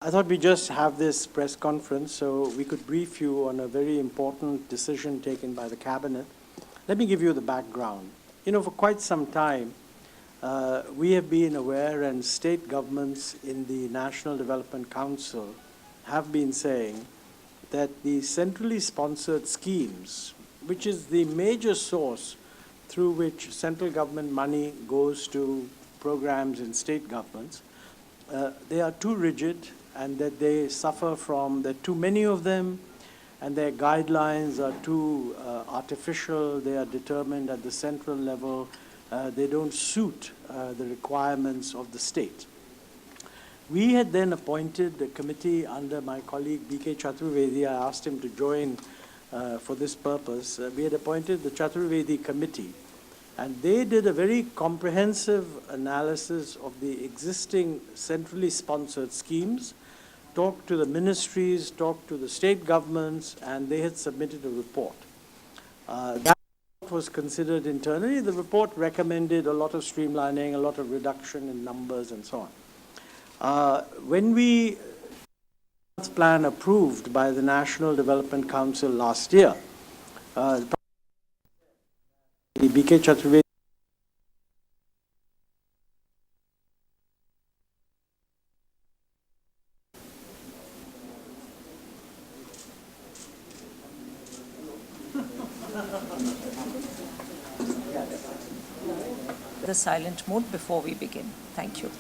I thought we just have this press conference so we could brief you on a very important decision taken by the Cabinet. Let me give you the background. For quite some time, we have been aware, and state governments in the National Development Council have been saying that the centrally sponsored schemes, which is the major source through which central government money goes to programs in state governments, they are too rigid, and that they suffer from, there are too many of them, and their guidelines are too artificial. They are determined at the central level. They don't suit the requirements of the state. We had then appointed a committee under my colleague B.K. Chaturvedi. I asked him to join for this purpose. We had appointed the Chaturvedi committee, and they did a very comprehensive analysis of the existing centrally sponsored schemes, talked to the ministries, talked to the state governments, and they had submitted a report. That was considered internally. The report recommended a lot of streamlining, a lot of reduction in numbers, and so on. When we plan approved by the National Development Council last year, B.K. Chaturvedi the silent mode before we begin. Thank you.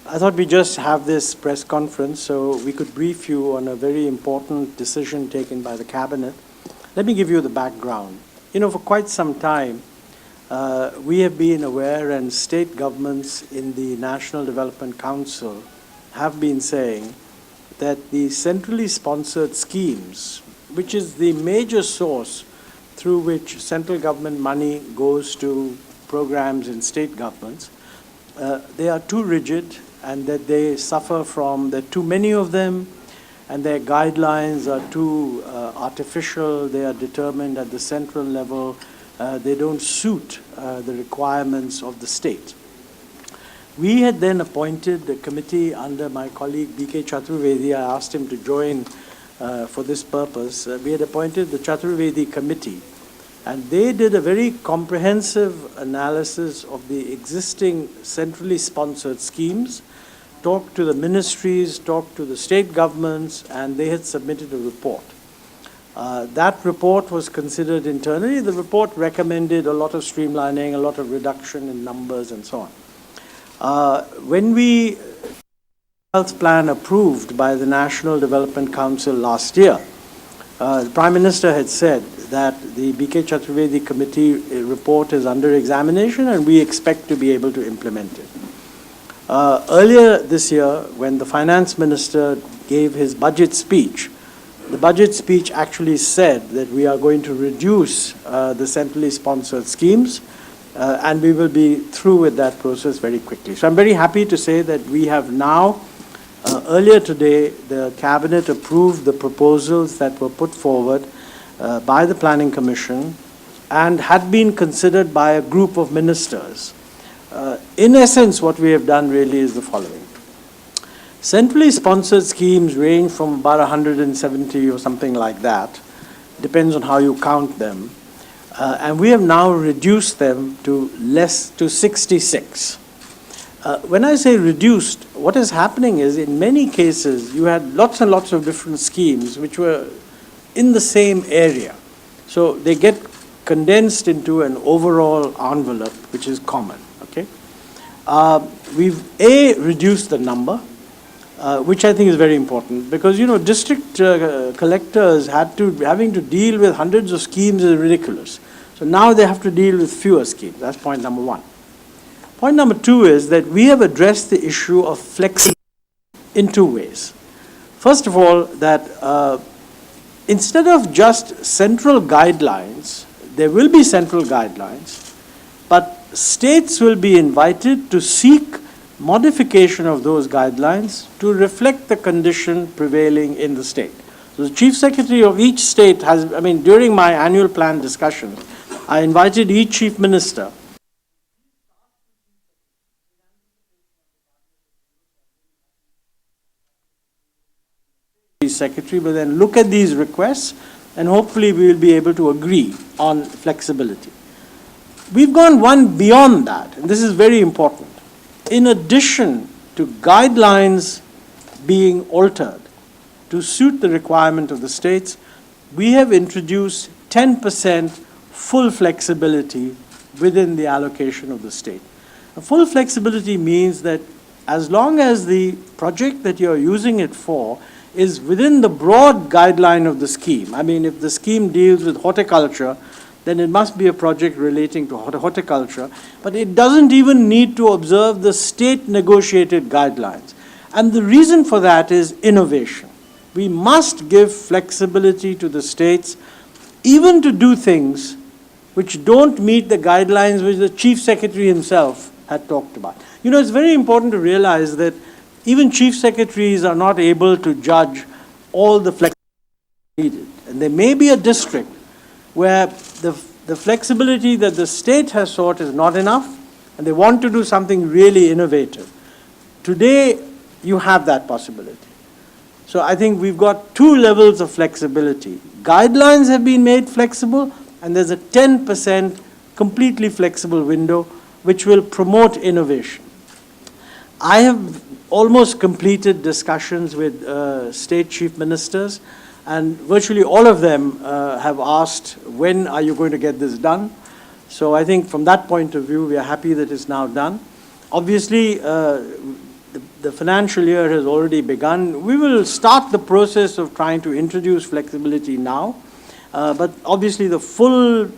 I thought we just have this press conference so we could brief you on a very important decision taken by the Cabinet. Let me give you the background. For quite some time, we have been aware, and state governments in the National Development Council have been saying that the centrally sponsored schemes, which is the major source through which central government money goes to programs in state governments, they are too rigid, and that they suffer from, there are too many of them, and their guidelines are too artificial. They are determined at the central level. They don't suit the requirements of the state. We had then appointed a committee under my colleague B.K. Chaturvedi. I asked him to join for this purpose. We had appointed the Chaturvedi committee, and they did a very comprehensive analysis of the existing centrally sponsored schemes, talked to the ministries, talked to the state governments, and they had submitted a report. That report was considered internally. The report recommended a lot of streamlining, a lot of reduction in numbers, and so on. When we health plan approved by the National Development Council last year, the Prime Minister had said that the B.K. Chaturvedi committee report is under examination, and we expect to be able to implement it. Earlier this year, when the Finance Minister gave his budget speech, the budget speech actually said that we are going to reduce the centrally sponsored schemes, and we will be through with that process very quickly. So I'm very happy to say that we have now, earlier today, the Cabinet approved the proposals that were put forward by the Planning Commission and had been considered by a group of ministers. In essence, what we have done really is the following. Centrally sponsored schemes range from about 170 or something like that, depends on how you count them. And we have now reduced them to 66. When I say reduced, what is happening is, in many cases, you had lots and lots of different schemes which were in the same area. So they get condensed into an overall envelope which is common. Okay? We've reduced the number, which I think is very important, because district collectors having to deal with hundreds of schemes is ridiculous. So now they have to deal with fewer schemes. That's point number one. Point number two is that we have addressed the issue of flexi in two ways. First of all, that instead of just central guidelines, there will be central guidelines, but states will be invited to seek modification of those guidelines to reflect the condition prevailing in the state. So the Chief Secretary of each state has, during my annual plan discussions, I invited each Chief Minister Secretary, but then look at these requests and hopefully we will be able to agree on flexibility. We've gone one beyond that, and this is very important. In addition to guidelines being altered to suit the requirement of the states, we have introduced 10% full flexibility within the allocation of the state. Full flexibility means that as long as the project that you're using it for is within the broad guideline of the scheme. I mean, if the scheme deals with horticulture, then it must be a project relating to horticulture, but it doesn't even need to observe the state negotiated guidelines. And the reason for that is innovation. We must give flexibility to the states, even to do things which don't meet the guidelines which the Chief Secretary himself had talked about. You know, it's very important to realize that even Chief Secretaries are not able to judge all the flexibility needed. And there may be a district where the flexibility that the state has sought is not enough, and they want to do something really innovative. Today, you have that possibility. So I think we've got two levels of flexibility. Guidelines have been made flexible, and there's a 10% completely flexible window which will promote innovation. I have almost completed discussions with state chief ministers, and virtually all of them have asked, when are you going to get this done? So I think from that point of view, we are happy that it's now done. Obviously, the financial year has already begun. We will start the process of trying to introduce flexibility now, but obviously the full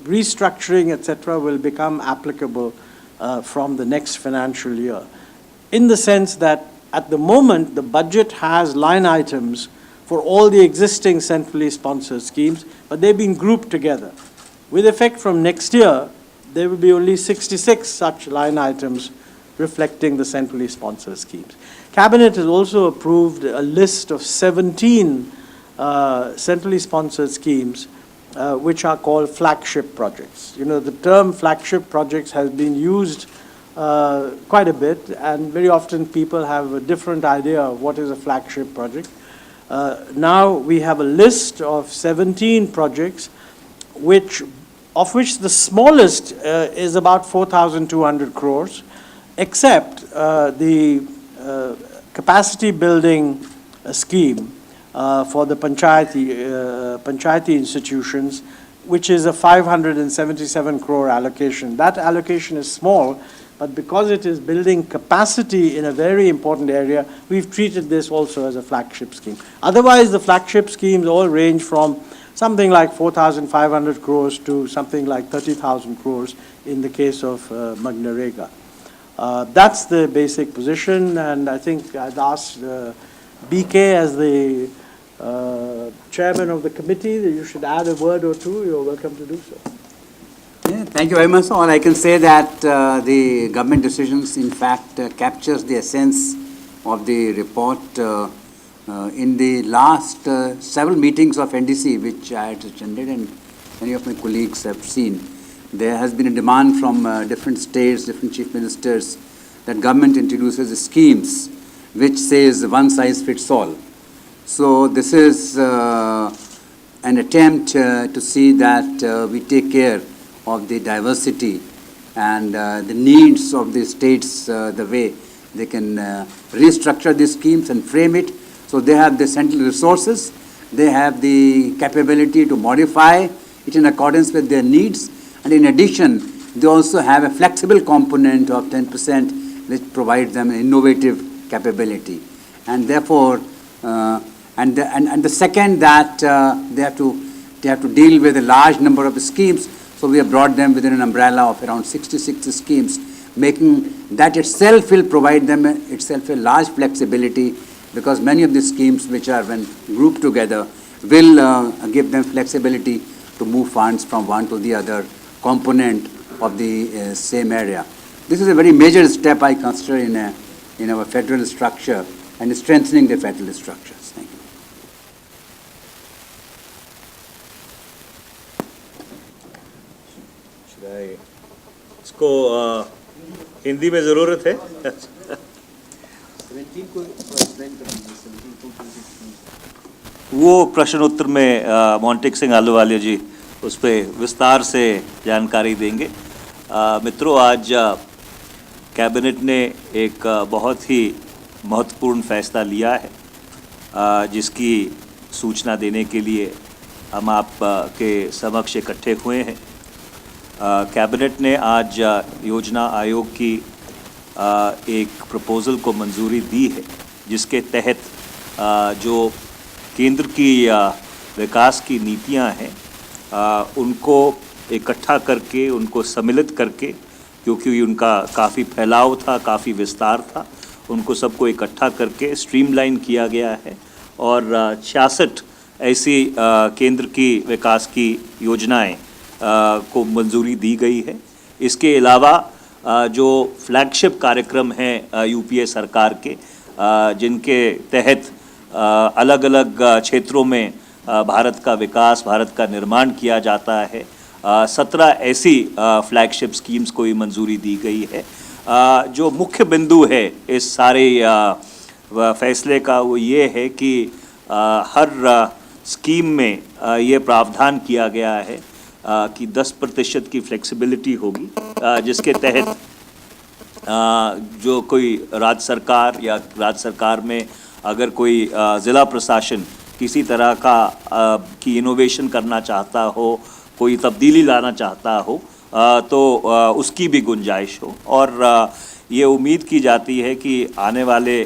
restructuring, etc., will become applicable from the next financial year, in the sense that at the moment the budget has line items for all the existing centrally sponsored schemes, but they've been grouped together. With effect from next year, there will be only 66 such line items reflecting the centrally sponsored schemes. Cabinet has also approved a list of 17 centrally sponsored schemes which are called flagship projects. You know, the term flagship projects has been used quite a bit, and very often people have a different idea of what is a flagship project. Now we have a list of 17 projects, of which the smallest is about 4,200 crores, except the capacity building scheme for the panchayati institutions, which is a 577 crore allocation. That allocation is small, but because it is building capacity in a very important area, we've treated this also as a flagship scheme. Otherwise, the flagship schemes all range from something like 4,500 crores to something like 30,000 crores in the case of Magnarega. That's the basic position, and I think I'd ask BK as the chairman of the committee that you should add a word or two. You're welcome to do so. Yeah, thank you very much. All I can say that the government decisions, in fact, captures the essence of the report. In the last several meetings of NDC, which I had attended and many of my colleagues have seen, there has been a demand from different states, different chief ministers, that government introduces schemes which says one size fits all. So this is an attempt to see that we take care of the diversity and the needs of the states, the way they can restructure these schemes and frame it. So they have the central resources, they have the capability to modify it in accordance with their needs, and in addition, they also have a flexible component of 10% which provides them an innovative capability. And therefore, and the second that they have to deal with a large number of schemes. So we have brought them within an umbrella of around 66 schemes, making that itself will provide them itself a large flexibility, because many of the schemes which are when grouped together will give them flexibility to move funds from one to the other component of the same area. This is a very major step I consider in our federal structure and strengthening the federal structures. Thank you. इसको हिंदी में ज़रूरत है. वो प्रश्न उत्तर में मोंटेक सिंह आलूवालिया जी उस पर विस्तार से जानकारी देंगे. मित्रों, आज कैबिनेट ने एक बहुत ही महत्वपूर्ण फैसला लिया है, जिसकी सूचना देने के लिए हम आप के समक्ष इकट्ठे हुए हैं. कैबिनेट ने आज योजना आयोग की एक प्रपोज़ल को मंजूरी दी है, जिसके तहत जो केंद्र की विकास की नीतियां हैं उनको इकट्ठा करके, उनको सम्मिलित करके, क्योंकि उनका काफ़ी फैलाव था, काफ़ी विस्तार था, उनको सबको इकट्ठा करके स्ट्रीमलाइन किया गया है और 66 ऐसी केंद्र की विकास की योजनाएं को मंजूरी दी गई है. इसके अलावा जो फ्लैगशिप कार्यक्रम हैं यूपीए सरकार के, जिनके तहत अलग अलग क्षेत्रों में भारत का विकास, भारत का निर्माण किया जाता है, 17 ऐसी फ्लैगशिप स्कीम्स को भी मंजूरी दी गई है. जो मुख्य बिंदु है इस सारे फैसले का वो ये है कि हर स्कीम में ये प्रावधान किया गया है कि 10% की फ्लेक्सिबिलिटी होगी, जिसके तहत जो कोई राज्य सरकार या राज्य सरकार में अगर कोई ज़िला प्रशासन किसी तरह का की इनोवेशन करना चाहता हो, कोई तब्दीली लाना चाहता हो, तो उसकी भी गुंजाइश हो. और ये उम्मीद की जाती है कि आने वाले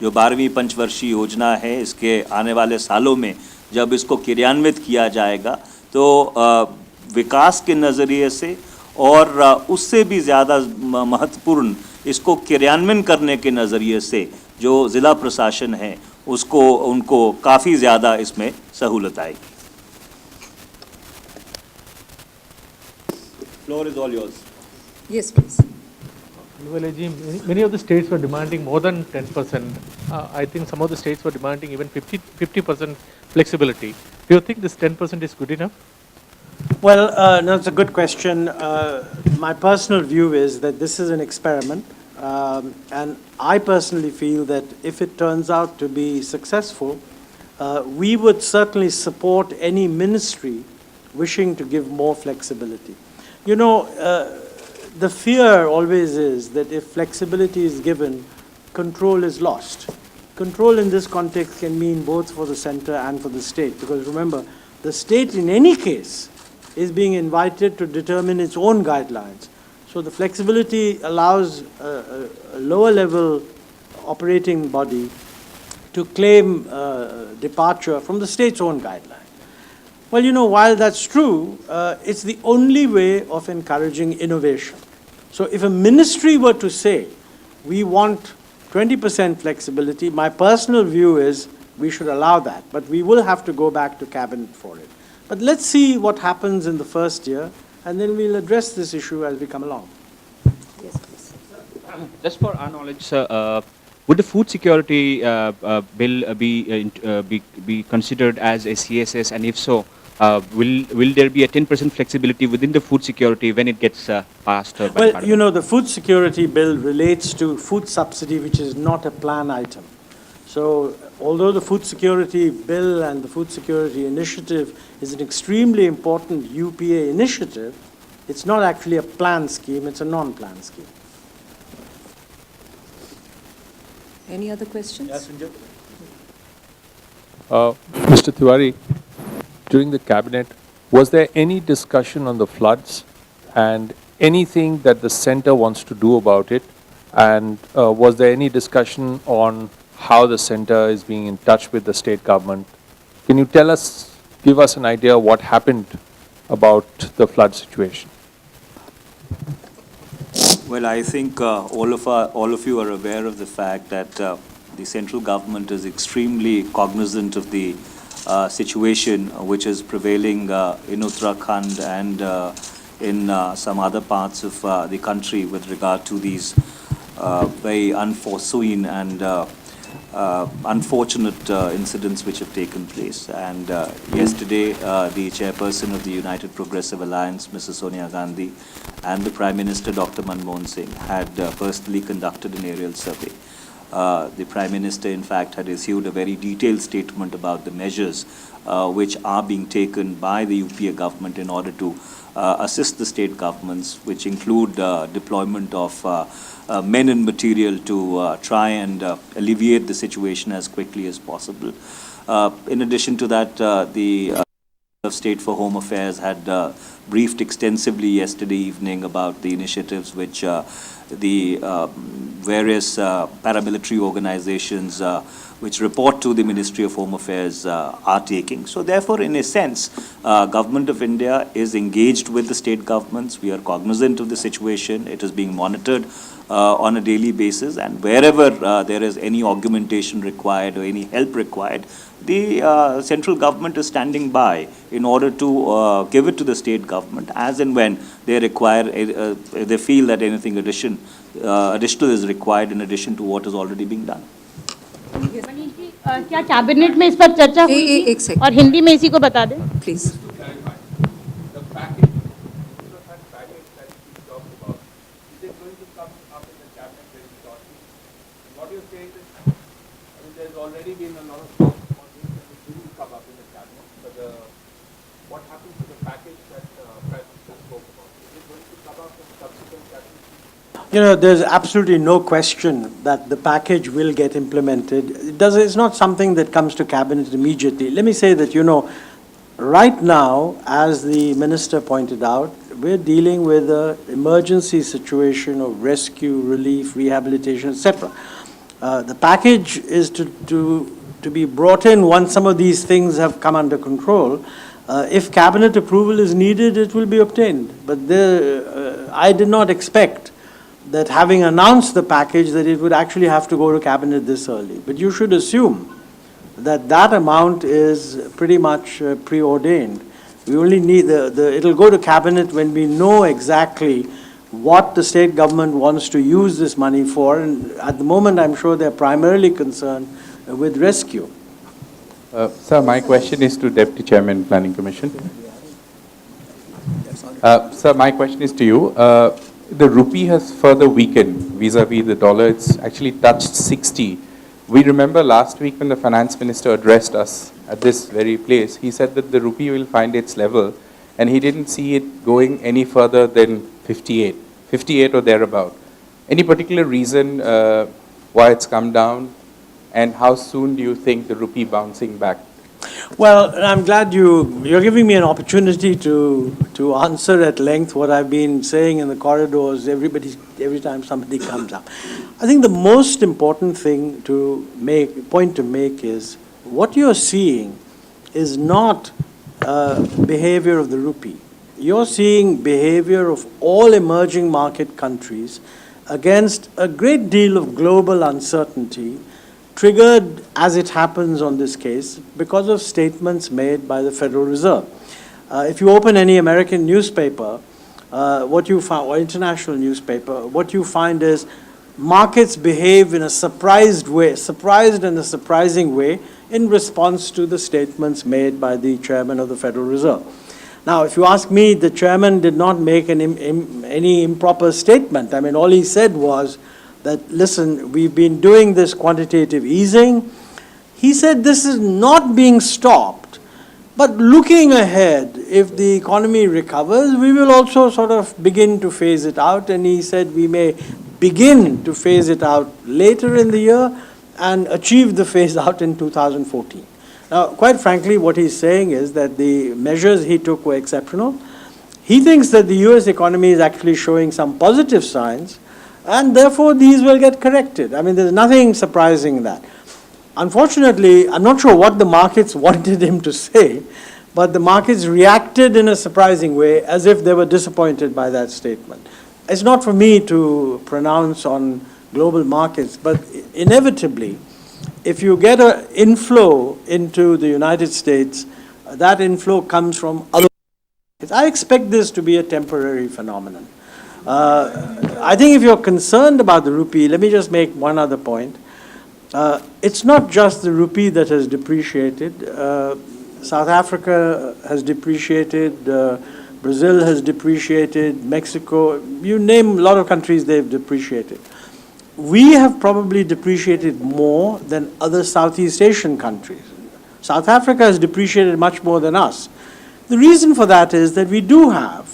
जो 12वीं पंचवर्षीय योजना है, इसके आने वाले सालों में जब इसको क्रियान्वित किया जाएगा तो विकास के नज़रिए से और उससे भी ज़्यादा महत्वपूर्ण इसको क्रियान्वयन करने के नज़रिए से जो ज़िला प्रशासन है उनको काफ़ी ज़्यादा इसमें सहूलत आएगी. Floor is all yours. Yes, please. Many of the states were demanding more than 10%. I think some of the states were demanding even 50% flexibility. Do you think this 10% is good enough? Well, no, it's a good question. My personal view is that this is an experiment, and I personally feel that if it turns out to be successful, we would certainly support any ministry wishing to give more flexibility. You know, the fear always is that if flexibility is given, control is lost. Control in this context can mean both for the center and for the state, because remember, the state in any case is being invited to determine its own guidelines. So the flexibility allows a lower level operating body to claim departure from the state's own guidelines. Well, you know, while that's true, it's the only way of encouraging innovation. So if a ministry were to say, we want 20% flexibility, my personal view is we should allow that, but we will have to go back to cabinet for it. But let's see what happens in the first year, and then we'll address this issue as we come along. Yes, please. Just for our knowledge, sir, would the food security bill be considered as a CSS, and if so, will there be a 10% flexibility within the food security when it gets passed? By Well, you know, the food security bill relates to food subsidy, which is not a plan item. So, although the food security bill and the food security initiative is an extremely important UPA initiative, it's not actually a plan scheme, it's a non-plan scheme. Any other questions? Yes, Sanjay. Mr. Tiwari, during the cabinet, was there any discussion on the floods and anything that the center wants to do about it? And was there any discussion on how the center is being in touch with the state government? Can you tell us, give us an idea what happened about the flood situation? Well, I think all of you are aware of the fact that the central government is extremely cognizant of the situation which is prevailing in Uttarakhand and in some other parts of the country with regard to these very unforeseen and unfortunate incidents which have taken place. And yesterday, the chairperson of the United Progressive Alliance, Mrs. Sonia Gandhi, and the Prime Minister, Dr. Manmohan Singh, had personally conducted an aerial survey. The Prime Minister, in fact, had issued a very detailed statement about the measures which are being taken by the UPA government in order to assist the state governments, which include deployment of men and material to try and alleviate the situation as quickly as possible. In addition to that, the of State for Home Affairs had briefed extensively yesterday evening about the initiatives which the various paramilitary organizations which report to the Ministry of Home Affairs are taking. So therefore, in a sense, Government of India is engaged with the state governments. We are cognizant of the situation. It is being monitored on a daily basis, and wherever there is any augmentation required or any help required, the central government is standing by in order to give it to the state government as and when they require, they feel that anything additional is required in addition to what is already being done. Manish ji, क्या cabinet में इस पर चर्चा हुई थी? एक second. और हिंदी में इसी को बता दें please. The package, that package that you talked about, is it going to come up in the cabinet very shortly? What you're saying is, I mean, there's already been a lot of talk on this and it will come up in the cabinet, but what happens to the package that Prime Minister spoke about? Is it going to come up in subsequent cabinet? You know, there's absolutely no question that the package will get implemented. It's not something that comes to cabinet immediately. Let me say that, you know, right now, as the minister pointed out, we're dealing with an emergency situation of rescue, relief, rehabilitation, etc. The package is to be brought in once some of these things have come under control. If cabinet approval is needed, it will be obtained. But I did not expect that having announced the package that it would actually have to go to cabinet this early. But you should assume that that amount is pretty much preordained. We only need it'll go to cabinet when we know exactly what the state government wants to use this money for. And at the moment, I'm sure they're primarily concerned with rescue. Sir, my question is to Deputy Chairman, Planning Commission. Sir, my question is to you. The rupee has further weakened vis-a-vis the dollar. It's actually touched 60. We remember last week when the finance minister addressed us at this very place, he said that the rupee will find its level, and he didn't see it going any further than 58 or thereabout. Any particular reason why it's come down, and how soon do you think the rupee bouncing back? Well, I'm glad you're giving me an opportunity to answer at length what I've been saying in the corridors every time somebody comes up. I think the most important thing point to make is what you're seeing is not behavior of the rupee. You're seeing behavior of all emerging market countries against a great deal of global uncertainty, triggered, as it happens on this case, because of statements made by the Federal Reserve. If you open any American newspaper, what you find, or international newspaper, what you find is markets behave in a surprised and a surprising way in response to the statements made by the chairman of the Federal Reserve. Now, if you ask me, the chairman did not make any improper statement. I mean, all he said was that, listen, we've been doing this quantitative easing. He said this is not being stopped, but looking ahead, if the economy recovers, we will also sort of begin to phase it out. And he said we may begin to phase it out later in the year and achieve the phase out in 2014. Now, quite frankly, what he's saying is that the measures he took were exceptional. He thinks that the US economy is actually showing some positive signs, and therefore these will get corrected. I mean, there's nothing surprising in that. Unfortunately, I'm not sure what the markets wanted him to say, but the markets reacted in a surprising way, as if they were disappointed by that statement. It's not for me to pronounce on global markets, but inevitably, if you get an inflow into the United States, that inflow comes from other markets. I expect this to be a temporary phenomenon. I think if you're concerned about the rupee, let me just make one other point. It's not just the rupee that has depreciated. South Africa has depreciated, Brazil has depreciated, Mexico, you name a lot of countries, they've depreciated. We have probably depreciated more than other Southeast Asian countries. South Africa has depreciated much more than us. The reason for that is that we do have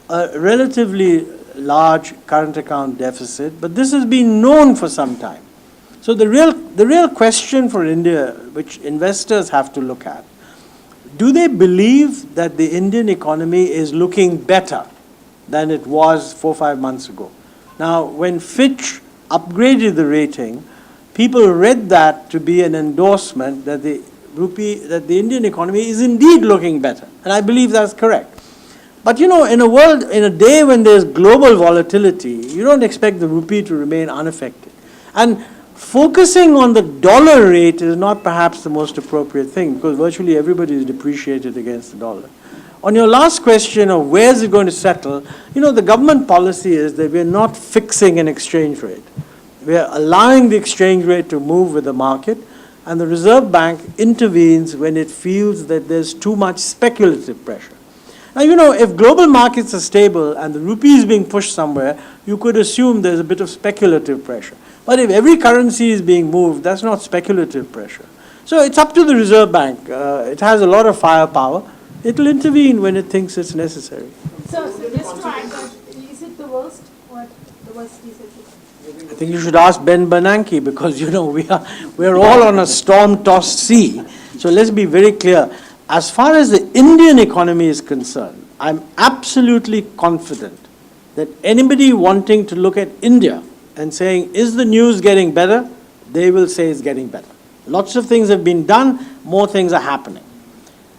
a relatively large current account deficit, but this has been known for some time. So the real question for India, which investors have to look at, do they believe that the Indian economy is looking better than it was 4 or 5 months ago? Now, when Fitch upgraded the rating, people read that to be an endorsement that the Indian economy is indeed looking better. And I believe that's correct. But in a day when there's global volatility, you don't expect the rupee to remain unaffected. And focusing on the dollar rate is not perhaps the most appropriate thing, because virtually everybody is depreciated against the dollar. On your last question of where is it going to settle, the government policy is that we're not fixing an exchange rate. We're allowing the exchange rate to move with the market, and the Reserve Bank intervenes when it feels that there's too much speculative pressure. Now, if global markets are stable and the rupee is being pushed somewhere, you could assume there's a bit of speculative pressure. But if every currency is being moved, that's not speculative pressure. So it's up to the Reserve Bank. It has a lot of firepower. It will intervene when it thinks it's necessary. So just to add that, is it the worst? What the worst is it? I think you should ask Ben Bernanke, because we're all on a storm-tossed sea. So let's be very clear. As far as the Indian economy is concerned, I'm absolutely confident that anybody wanting to look at India and saying, is the news getting better? They will say it's getting better. Lots of things have been done, more things are happening.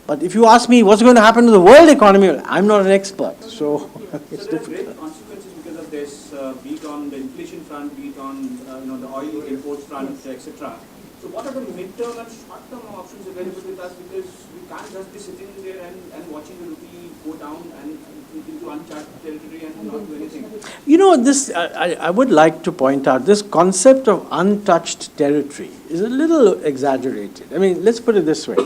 But if you ask me what's going to happen to the world economy, I'm not an expert, so it's difficult. There are great consequences because of this, be it on the inflation front, be it on the oil imports front, etc. So what are the midterm and short-term options available with us, because we can't just be sitting there and watching the rupee go down and into uncharted territory and not do anything. I would like to point out, this concept of untouched territory is a little exaggerated. I mean, let's put it this way.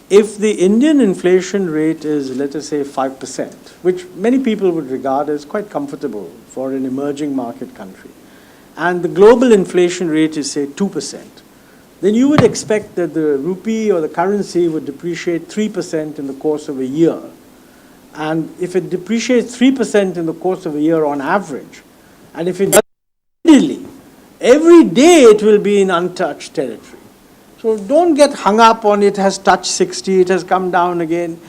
If the Indian inflation rate is, let us say, 5%, which many people would regard as quite comfortable for an emerging market country, and the global inflation rate is, say, 2%, then you would expect that the rupee or the currency would depreciate 3% in the course of a year. And if it depreciates 3% in the course of a year on average, and if it does steadily, every day it will be in untouched territory. So don't get hung up on it has touched 60, it has come down again.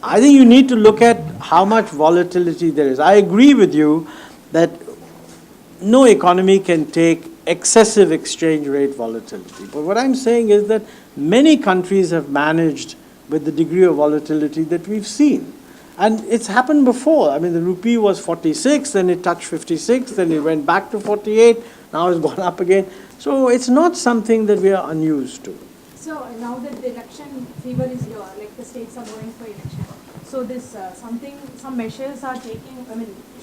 I think you need to look at how much volatility there is. I agree with you that no economy can take excessive exchange rate volatility. But what I'm saying is that many countries have managed with the degree of volatility that we've seen. And it's happened before. I mean, the rupee was 46, then it touched 56, then it went back to 48, now it's gone up again. So it's not something that we are unused to. So now that the election fever is here, like the states are going for election, so this some measures are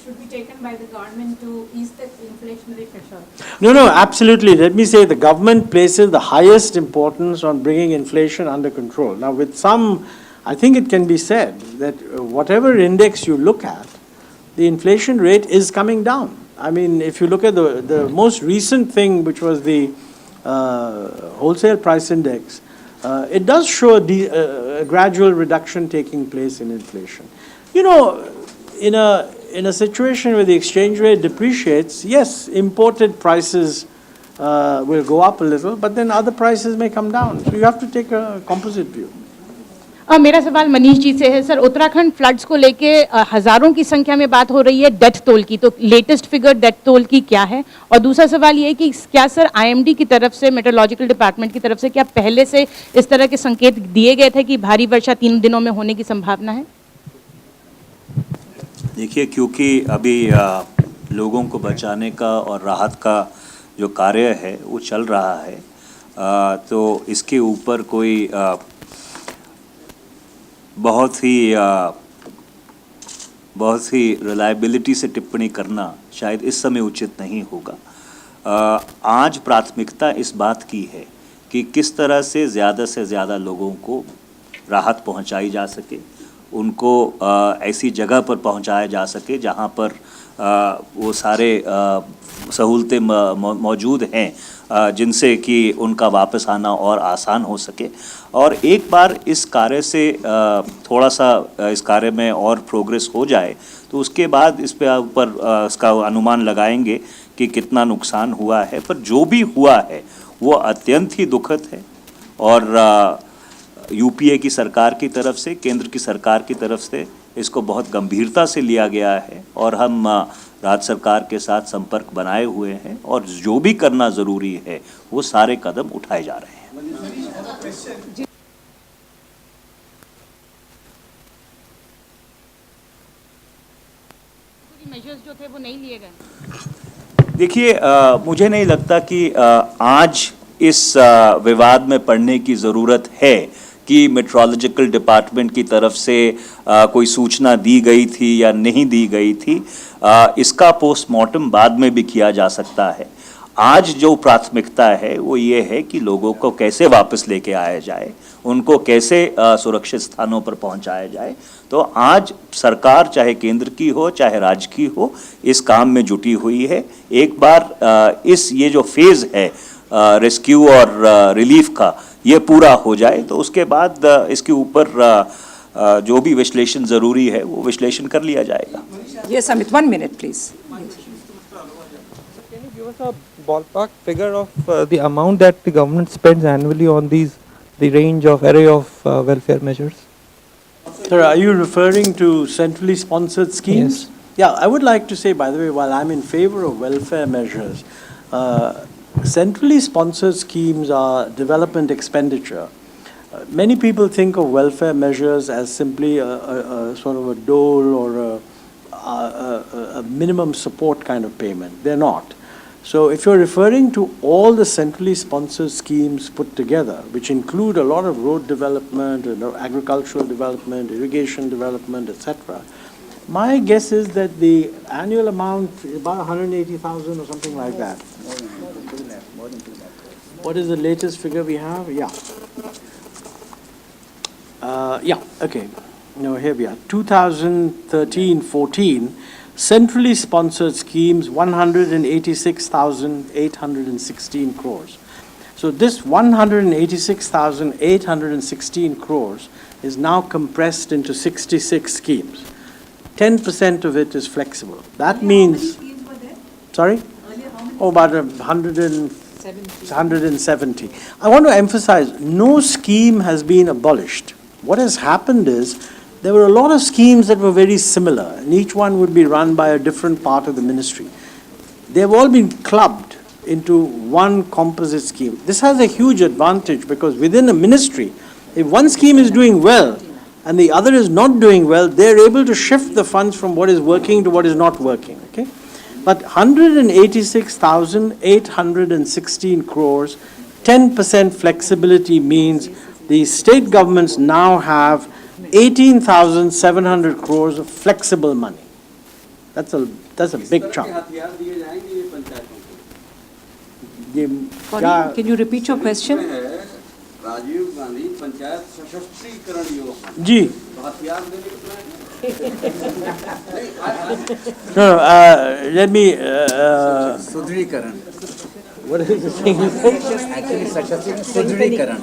should be taken by the government to ease the inflationary pressure? No, absolutely. Let me say the government places the highest importance on bringing inflation under control. Now, with some, I think it can be said that whatever index you look at, the inflation rate is coming down. I mean, if you look at the most recent thing, which was the wholesale price index, it does show a gradual reduction taking place in inflation. In a situation where the exchange rate depreciates, yes, imported prices will go up a little, but then other prices may come down. So you have to take a composite view. मेरा सवाल मनीष जी से है sir, Uttarakhand floods को लेके हजारों की संख्या में बात हो रही है डेथ टोल की, तो लेटेस्ट फिगर डेथ टोल की क्या है? और दूसरा सवाल ये है कि क्या सर आईएमडी की तरफ से, मेट्रोलॉजिकल डिपार्टमेंट की तरफ से क्या पहले से इस तरह के संकेत दिए गए थे कि भारी वर्षा 3 दिनों में होने की संभावना है? देखिए, क्योंकि अभी लोगों को बचाने का और राहत का जो कार्य है वो चल रहा है, तो इसके ऊपर कोई बहुत ही रिलायबिलिटी से टिप्पणी करना शायद इस समय उचित नहीं होगा। आज प्राथमिकता इस बात की है कि किस तरह से ज़्यादा लोगों को राहत पहुंचाई जा सके, उनको ऐसी जगह पर पहुंचाया जा सके जहां पर वो सारे सहूलतें मौजूद हैं जिनसे कि उनका वापस आना और आसान हो सके। और एक बार इस कार्य से थोड़ा सा इस कार्य में और प्रोग्रेस हो जाए तो उसके बाद इस पे ऊपर इसका अनुमान लगाएंगे कि कितना नुकसान हुआ है। पर जो भी हुआ है वो अत्यंत ही दुखद है और यूपीए की सरकार की तरफ से, केंद्र की सरकार की तरफ से इसको बहुत गंभीरता से लिया गया है और हम राज्य सरकार के साथ संपर्क बनाए हुए हैं और जो भी करना ज़रूरी है वो सारे कदम उठाए जा रहे हैं। मेजर्स जो थे वो नहीं लिए गए। देखिए, मुझे नहीं लगता कि आज इस विवाद में पड़ने की ज़रूरत है कि मेट्रोलॉजिकल डिपार्टमेंट की तरफ से कोई सूचना दी गई थी या नहीं दी गई थी। इसका पोस्टमार्टम बाद में भी किया जा सकता है। आज जो प्राथमिकता है वो ये है कि लोगों को कैसे वापस लेके आया जाए, उनको कैसे सुरक्षित स्थानों पर पहुंचाया जाए। तो आज सरकार चाहे केंद्र की हो चाहे राज्य की हो इस काम में जुटी हुई है। एक बार ये जो फेज़ है रेस्क्यू और रिलीफ का ये पूरा हो जाए तो उसके बाद इसके ऊपर जो भी विश्लेषण ज़रूरी है वो विश्लेषण कर लिया जाएगा। Yes, Amit, 1 minute, please. Can you give us a ballpark figure of the amount that the government spends annually on the range of array of welfare measures? Sir, are you referring to centrally sponsored schemes? Yes. Yeah, I would like to say, by the way, while I'm in favor of welfare measures, centrally sponsored schemes are development expenditure. Many people think of welfare measures as simply a sort of a dole or a minimum support kind of payment. They're not. So if you're referring to all the centrally sponsored schemes put together, which include a lot of road development, agricultural development, irrigation development, etc., my guess is that the annual amount is about 180,000 or something like that. What is the latest figure we have? Yeah. Okay. No, here we are. 2013-14, centrally sponsored schemes, 186,816 crores. So this 186,816 crores is now compressed into 66 schemes. 10% of it is flexible. That means... Sorry? Oh, about 170. I want to emphasize, no scheme has been abolished. What has happened is, there were a lot of schemes that were very similar, and each one would be run by a different part of the ministry. They've all been clubbed into one composite scheme. This has a huge advantage because within a ministry, if one scheme is doing well and the other is not doing well, they're able to shift the funds from what is working to what is not working, okay? But 186,816 crores, 10% flexibility means the state governments now have 18,700 crores of flexible money. That's a big chunk. Sorry, can you repeat your question? Ji. No, let me... Sudrikaran. What is the thing you say? Actually, Sudrikaran.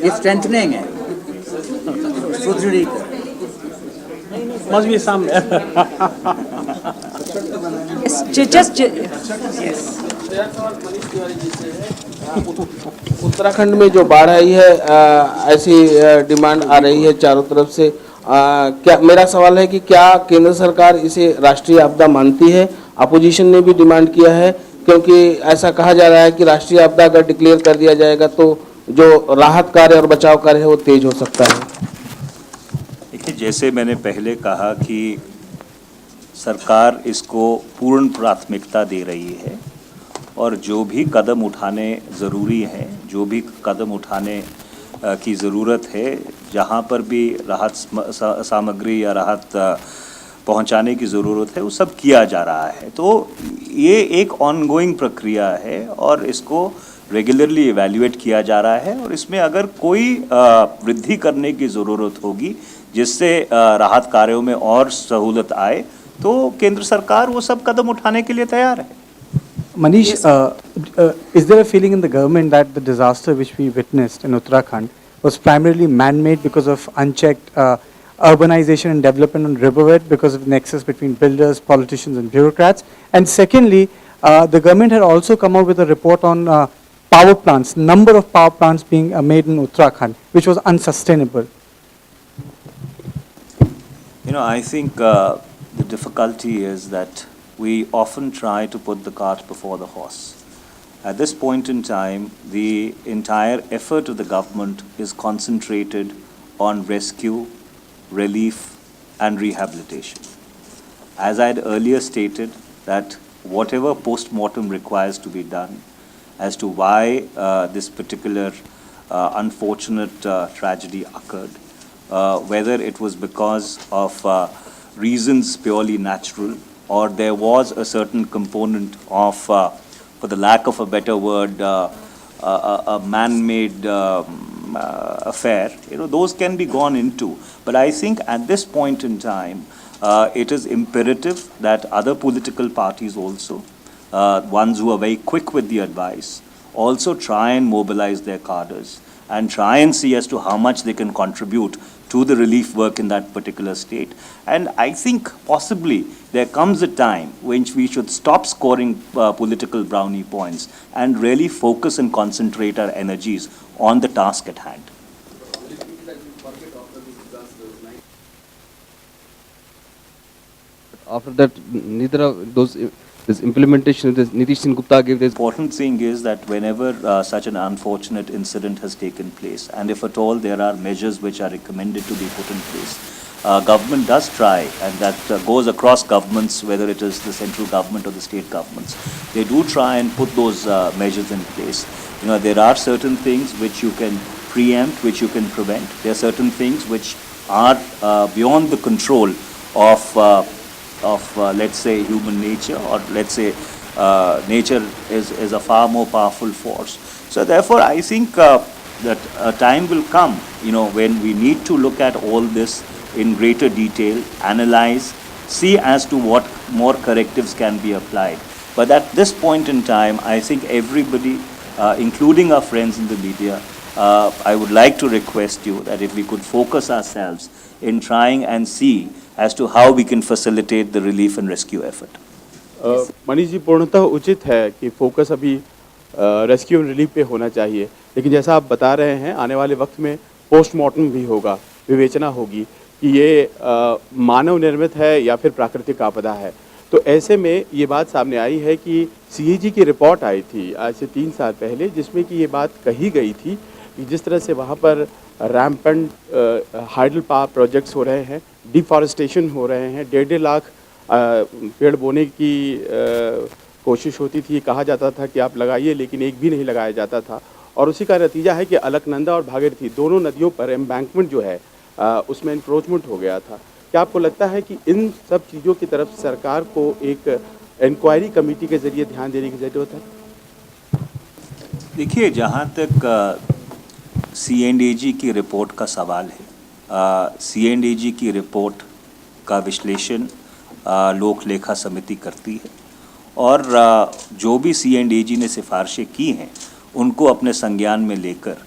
It's strengthening it. Sudrikaran. Must be some... Yes. Uttarakhand में जो बाढ़ आई है ऐसी demand आ रही है चारों तरफ से। क्या मेरा सवाल है कि क्या केंद्र सरकार इसे राष्ट्रीय आपदा मानती है? अपोजिशन ने भी डिमांड किया है क्योंकि ऐसा कहा जा रहा है कि राष्ट्रीय आपदा अगर डिक्लेयर कर दिया जाएगा तो जो राहत कार्य और बचाव कार्य है वो तेज हो सकता है। देखिए, जैसे मैंने पहले कहा कि सरकार इसको पूर्ण प्राथमिकता दे रही है और जो भी कदम उठाने ज़रूरी हैं, जो भी कदम उठाने की ज़रूरत है, जहाँ पर भी राहत सामग्री या राहत पहुंचाने की ज़रूरत है वो सब किया जा रहा है। तो ये एक ऑनगोइंग प्रक्रिया है और इसको रेगुलरली इवैल्यूएट किया जा रहा है और इसमें अगर कोई वृद्धि करने की ज़रूरत होगी जिससे राहत कार्यों में और सहूलत आए तो केंद्र सरकार वो सब कदम उठाने के लिए तैयार है। Manish, is there a feeling in the government that the disaster which we witnessed in Uttarakhand was primarily man-made because of unchecked urbanization and development on riverbed because of nexus between builders, politicians and bureaucrats? And secondly, the government had also come out with a report on power plants, number of power plants being made in Uttarakhand, which was unsustainable. You know, I think the difficulty is that we often try to put the cart before the horse. At this point in time, the entire effort of the government is concentrated on rescue, relief, and rehabilitation. As I had earlier stated, that whatever post-mortem requires to be done as to why this particular unfortunate tragedy occurred, whether it was because of reasons purely natural or there was a certain component of, for the lack of a better word, a man-made affair, you know, those can be gone into. But I think at this point in time, it is imperative that other political parties also, ones who are very quick with the advice, also try and mobilize their cadres and try and see as to how much they can contribute to the relief work in that particular state. And I think possibly there comes a time when we should stop scoring political brownie points and really focus and concentrate our energies on the task at hand. After that, neither of those, this implementation, this Nitish Singh Gupta gave this. Important thing is that whenever such an unfortunate incident has taken place, and if at all there are measures which are recommended to be put in place, government does try, and that goes across governments, whether it is the central government or the state governments. They do try and put those measures in place. You know, there are certain things which you can preempt, which you can prevent. There are certain things which are beyond the control of let's say human nature, or let's say nature is a far more powerful force. So therefore I think that a time will come, you know, when we need to look at all this in greater detail, analyze, see as to what more correctives can be applied. But at this point in time, I think everybody, including our friends in the media, I would like to request you that if we could focus ourselves in trying and see as to how we can facilitate the relief and rescue effort. Manish ji, पूर्णतः उचित है कि focus अभी rescue and relief पे होना चाहिए, लेकिन जैसा आप बता रहे हैं आने वाले वक्त में पोस्टमार्टम भी होगा, विवेचना होगी कि ये मानव निर्मित है या फिर प्राकृतिक आपदा है। तो ऐसे में ये बात सामने आई है कि सीएजी की रिपोर्ट आई थी आज से 3 साल पहले, जिसमें कि ये बात कही गई थी कि जिस तरह से वहाँ पर रैम्पेंट हाइडल पावर प्रोजेक्ट्स हो रहे हैं, डिफॉरेस्टेशन हो रहे हैं, 1.5 लाख पेड़ बोने की कोशिश होती थी, कहा जाता था कि आप लगाइए, लेकिन एक भी नहीं लगाया जाता था। और उसी का नतीजा है कि अलकनंदा और भागीरथी दोनों नदियों पर एम्बैंकमेंट जो है उसमें इंक्रोचमेंट हो गया था। क्या आपको लगता है कि इन सब चीज़ों की तरफ सरकार को एक इंक्वायरी कमेटी के जरिए ध्यान देने की ज़रूरत है? देखिए, जहाँ तक CNDG की रिपोर्ट का सवाल है, CNDG की रिपोर्ट का विश्लेषण लोक लेखा समिति करती है और जो भी CNDG ने सिफारिशें की हैं उनको अपने संज्ञान में लेकर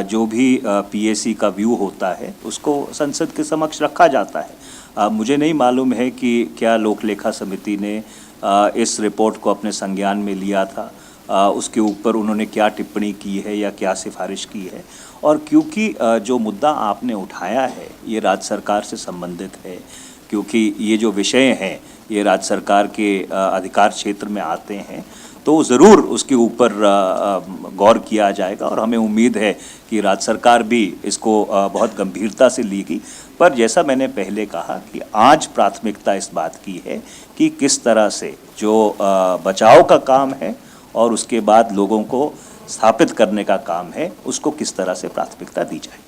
जो भी PAC का व्यू होता है उसको संसद के समक्ष रखा जाता है। मुझे नहीं मालूम है कि क्या लोक लेखा समिति ने इस रिपोर्ट को अपने संज्ञान में लिया था, उसके ऊपर उन्होंने क्या टिप्पणी की है या क्या सिफारिश की है। और क्योंकि जो मुद्दा आपने उठाया है ये राज्य सरकार से संबंधित है, क्योंकि ये जो विषय हैं ये राज्य सरकार के अधिकार क्षेत्र में आते हैं, तो ज़रूर उसके ऊपर गौर किया जाएगा और हमें उम्मीद है कि राज्य सरकार भी इसको बहुत गंभीरता से लेगी। पर जैसा मैंने पहले कहा कि आज प्राथमिकता इस बात की है कि किस तरह से जो बचाव का काम है और उसके बाद लोगों को स्थापित करने का काम है उसको किस तरह से प्राथमिकता दी जाए।